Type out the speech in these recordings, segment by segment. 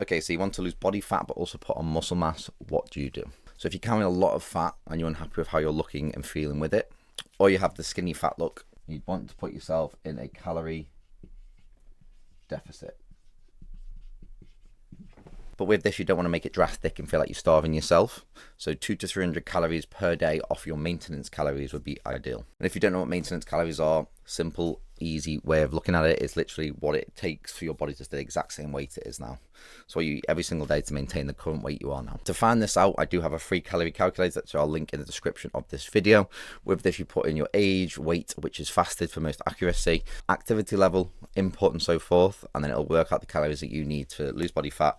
Okay, so you want to lose body fat but also put on muscle mass. What do you do? So if you're carrying a lot of fat and you're unhappy with how you're looking and feeling with it, or you have the skinny fat look, you'd want to put yourself in a calorie deficit. But with this, you don't want to make it drastic and feel like you're starving yourself. So 200 to 300 calories per day off your maintenance calories would be ideal. And if you don't know what maintenance calories are, simple, easy way of looking at it is literally what it takes for your body to stay the exact same weight it is now. So you eat every single day to maintain the current weight you are now. To find this out, I do have a free calorie calculator, so I'll link in the description of this video. With this, you put in your age, weight, which is fasted for most accuracy, activity level, input, and so forth, and then it'll work out the calories that you need to lose body fat,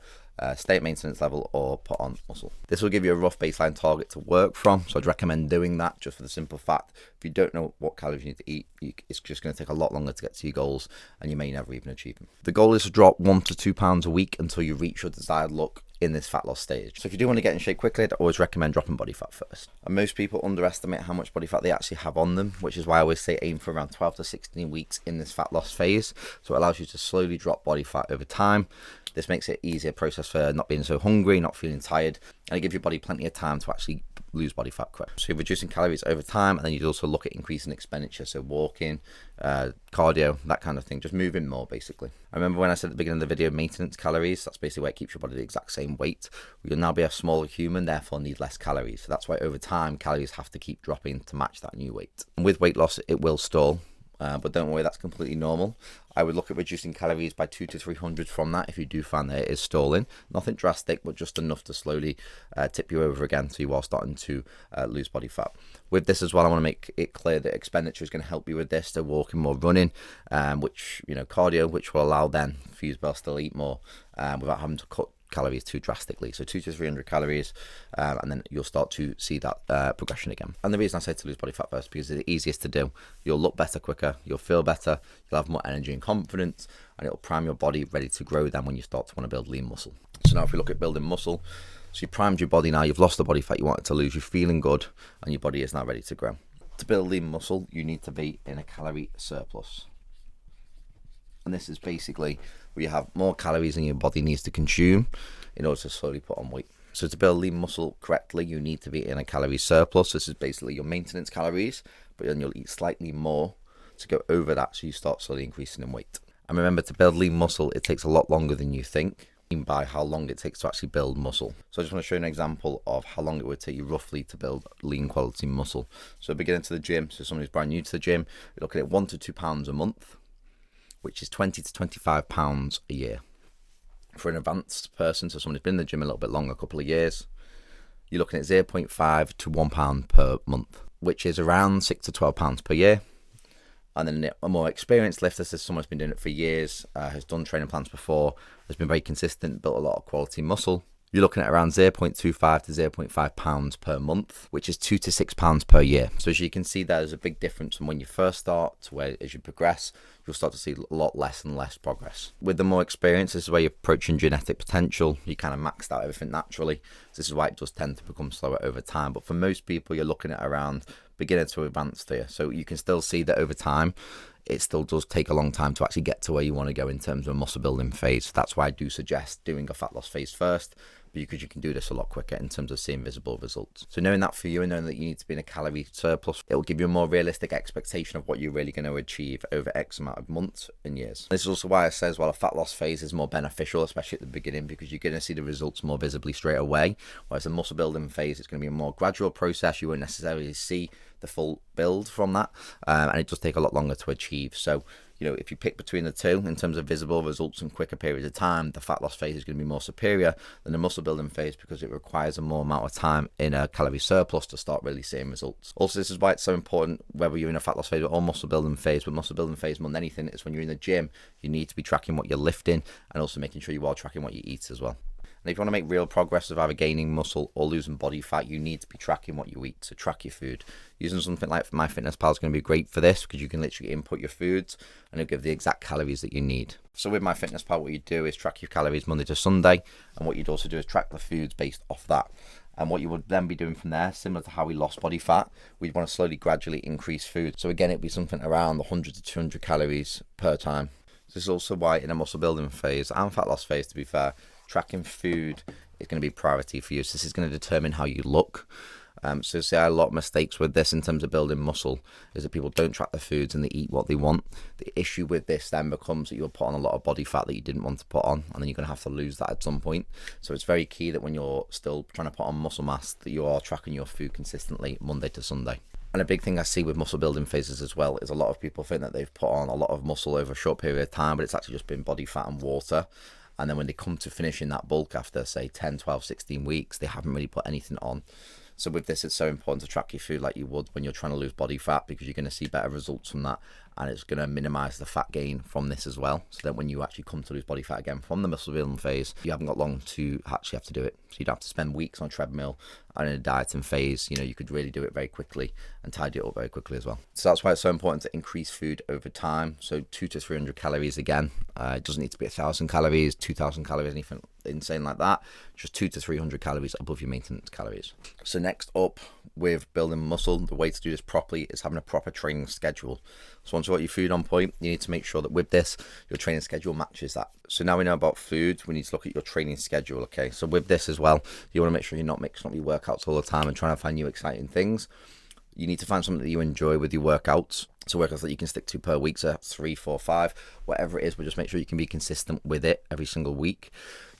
stay at maintenance level, or put on muscle. This will give you a rough baseline target to work from, so I'd recommend doing that just for the simple fact if you don't know what calories you need to eat, it's just going to take a lot longer to get to your goals and you may never even achieve them. The goal is to drop 1 to 2 pounds a week until you reach your desired look in this fat loss stage. So if you do want to get in shape quickly, I'd always recommend dropping body fat first. And most people underestimate how much body fat they actually have on them, which is why I always say aim for around 12 to 16 weeks in this fat loss phase. So it allows you to slowly drop body fat over time. This makes it easier process for not being so hungry, not feeling tired, and it gives your body plenty of time to actually lose body fat quick. So you're reducing calories over time, and then you'd also look at increasing expenditure, so walking, cardio, that kind of thing, just moving more basically. I remember when I said at the beginning of the video, maintenance calories, that's basically where it keeps your body the exact same weight. You'll now be a smaller human, therefore need less calories. So that's why over time, calories have to keep dropping to match that new weight. And with weight loss, it will stall. But don't worry, that's completely normal. I would look at reducing calories by 200 to 300 from that if you do find that it is stalling. Nothing drastic, but just enough to slowly tip you over again so you are starting to lose body fat. With this as well, I want to make it clear that expenditure is going to help you with this. So walking more, running, which, cardio, which will allow then for you to be able to still eat more without having to cut calories too drastically. So 200 to 300 calories, and then you'll start to see that progression again. And the reason I say to lose body fat first, because it's the easiest to do. You'll look better quicker, you'll feel better, you'll have more energy and confidence, and it'll prime your body ready to grow then when you start to want to build lean muscle. So now if we look at building muscle, so you primed your body now, you've lost the body fat you wanted to lose, you're feeling good, and your body is now ready to grow. To build lean muscle, you need to be in a calorie surplus. And this is basically where you have more calories than your body needs to consume in order to slowly put on weight. So to build lean muscle correctly, you need to be in a calorie surplus. This is basically your maintenance calories, but then you'll eat slightly more to go over that so you start slowly increasing in weight. And remember, to build lean muscle, it takes a lot longer than you think by how long it takes to actually build muscle. So I just want to show you an example of how long it would take you roughly to build lean quality muscle. So beginning to the gym, so someone who's brand new to the gym, you're looking at 1 to 2 pounds a month, which is 20 to 25 pounds a year. For an advanced person, so someone who's been in the gym a little bit longer, a couple of years, you're looking at 0.5 to 1 pound per month, which is around 6 to 12 pounds per year. And then a more experienced lifter, so someone who's been doing it for years, has done training plans before, has been very consistent, built a lot of quality muscle, you're looking at around 0.25 to 0.5 pounds per month, which is 2 to 6 pounds per year. So as you can see, there's a big difference from when you first start to where, as you progress, you'll start to see a lot less and less progress. With the more experience, this is where you're approaching genetic potential. You kind of maxed out everything naturally. This is why it does tend to become slower over time. But for most people, you're looking at around beginner to advanced here. So you can still see that over time, it still does take a long time to actually get to where you want to go in terms of a muscle building phase. That's why I do suggest doing a fat loss phase first, because you can do this a lot quicker in terms of seeing visible results. So knowing that for you and knowing that you need to be in a calorie surplus, it will give you a more realistic expectation of what you're really going to achieve over X amount of months and years. This is also why I say as well, a fat loss phase is more beneficial, especially at the beginning, because you're going to see the results more visibly straight away. Whereas the muscle building phase, it's going to be a more gradual process. You won't necessarily see the full build from that, and it does take a lot longer to achieve. So if you pick between the two in terms of visible results in quicker periods of time, the fat loss phase is going to be more superior than the muscle building phase because it requires a more amount of time in a calorie surplus to start really seeing results. Also, this is why it's so important whether you're in a fat loss phase or muscle building phase, but muscle building phase more than anything is when you're in the gym, you need to be tracking what you're lifting and also making sure you are tracking what you eat as well. And if you want to make real progress with either gaining muscle or losing body fat, you need to be tracking what you eat. So track your food. Using something like MyFitnessPal is going to be great for this because you can literally input your foods and it'll give the exact calories that you need. So with MyFitnessPal, what you do is track your calories Monday to Sunday. And what you'd also do is track the foods based off that. And what you would then be doing from there, similar to how we lost body fat, we'd want to slowly, gradually increase food. So again, it'd be something around 100 to 200 calories per time. This is also why in a muscle building phase and fat loss phase, to be fair, tracking food is going to be priority for you. So this is going to determine how you look. So say a lot of mistakes with this in terms of building muscle is that people don't track their foods and they eat what they want. The issue with this then becomes that you'll put on a lot of body fat that you didn't want to put on, and then you're going to have to lose that at some point. So it's very key that when you're still trying to put on muscle mass, that you are tracking your food consistently Monday to Sunday. And a big thing I see with muscle building phases as well is a lot of people think that they've put on a lot of muscle over a short period of time, but it's actually just been body fat and water. And then when they come to finishing that bulk after, say, 10, 12, 16 weeks, they haven't really put anything on. So with this, it's so important to track your food like you would when you're trying to lose body fat, because you're going to see better results from that, and it's going to minimize the fat gain from this as well. So that when you actually come to lose body fat again from the muscle building phase, you haven't got long to actually have to do it. So you don't have to spend weeks on a treadmill and in a dieting phase. You know, you could really do it very quickly and tidy it up very quickly as well. So that's why it's so important to increase food over time. So 200 to 300 calories again. It doesn't need to be 1,000 calories, 2,000 calories, anything insane like that. Just 200 to 300 calories above your maintenance calories. So next up, with building muscle, the way to do this properly is having a proper training schedule. So once you've got your food on point, you need to make sure that with this, your training schedule matches that. So now we know about food, we need to look at your training schedule, okay? So with this as well, you want to make sure you're not mixing up your workouts all the time and trying to find new exciting things. You need to find something that you enjoy with your workouts. So workouts that you can stick to per week, so 3, 4, 5, whatever it is, but just make sure you can be consistent with it every single week.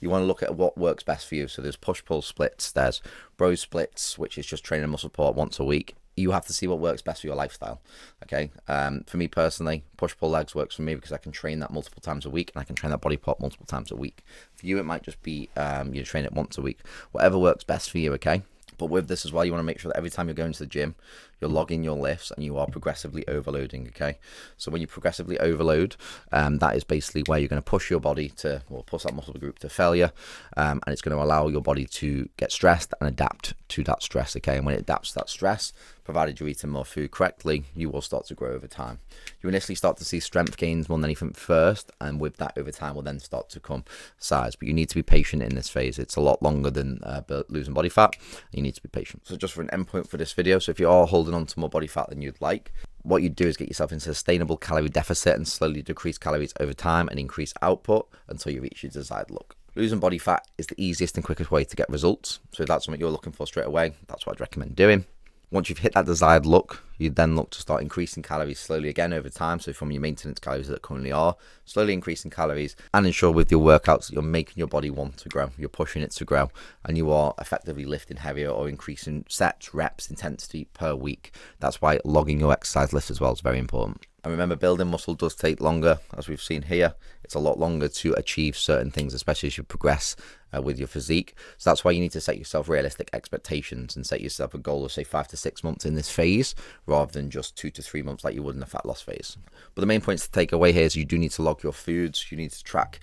You want to look at what works best for you. So there's push-pull splits, there's bro splits, which is just training muscle part once a week. You have to see what works best for your lifestyle, okay? For me personally, push-pull legs works for me because I can train that multiple times a week, and I can train that body part multiple times a week. For you, it might just be you train it once a week. Whatever works best for you, okay? But with this as well, you want to make sure that every time you're going to the gym, you're logging your lifts and you are progressively overloading, okay? So when you progressively overload, that is basically where you're going to push your body to, or push that muscle group to failure, and it's going to allow your body to get stressed and adapt to that stress, okay? And when it adapts to that stress, provided you're eating more food correctly, you will start to grow over time. You initially start to see strength gains more than anything first, and with that over time will then start to come size. But you need to be patient in this phase. It's a lot longer than losing body fat. You need to be patient. So just for an endpoint for this video, so if you are holding on to more body fat than you'd like, what you do is get yourself into a sustainable calorie deficit and slowly decrease calories over time and increase output until you reach your desired look. Losing body fat is the easiest and quickest way to get results. So if that's something you're looking for straight away, that's what I'd recommend doing. Once you've hit that desired look, you then look to start increasing calories slowly again over time. So from your maintenance calories that currently are, slowly increasing calories, and ensure with your workouts that you're making your body want to grow. You're pushing it to grow, and you are effectively lifting heavier or increasing sets, reps, intensity per week. That's why logging your exercise list as well is very important. And remember, building muscle does take longer, as we've seen here. It's a lot longer to achieve certain things, especially as you progress with your physique. So that's why you need to set yourself realistic expectations and set yourself a goal of, say, 5 to 6 months in this phase, rather than just 2 to 3 months like you would in a fat loss phase. But the main points to take away here is you do need to log your foods. You need to track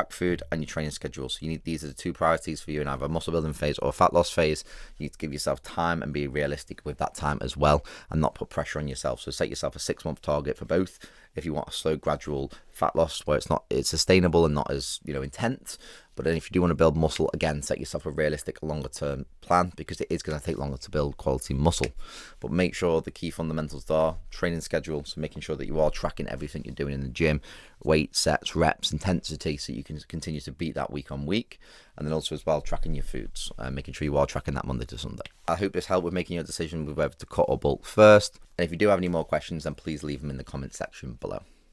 food and your training schedule. So you need, these are the two priorities for you in either a muscle building phase or a fat loss phase. You need to give yourself time and be realistic with that time as well, and not put pressure on yourself. So set yourself a 6-month target for both if you want a slow, gradual fat loss where it's sustainable and not as intense. But then if you do want to build muscle, again, set yourself a realistic longer term plan, because it is going to take longer to build quality muscle. But make sure the key fundamentals are training schedule, so making sure that you are tracking everything you're doing in the gym, weight, sets, reps, intensity, so you can continue to beat that week on week. And then also as well, tracking your foods, making sure you are tracking that Monday to Sunday. I hope this helped with making your decision with whether to cut or bulk first. And if you do have any more questions, then please leave them in the comment section below.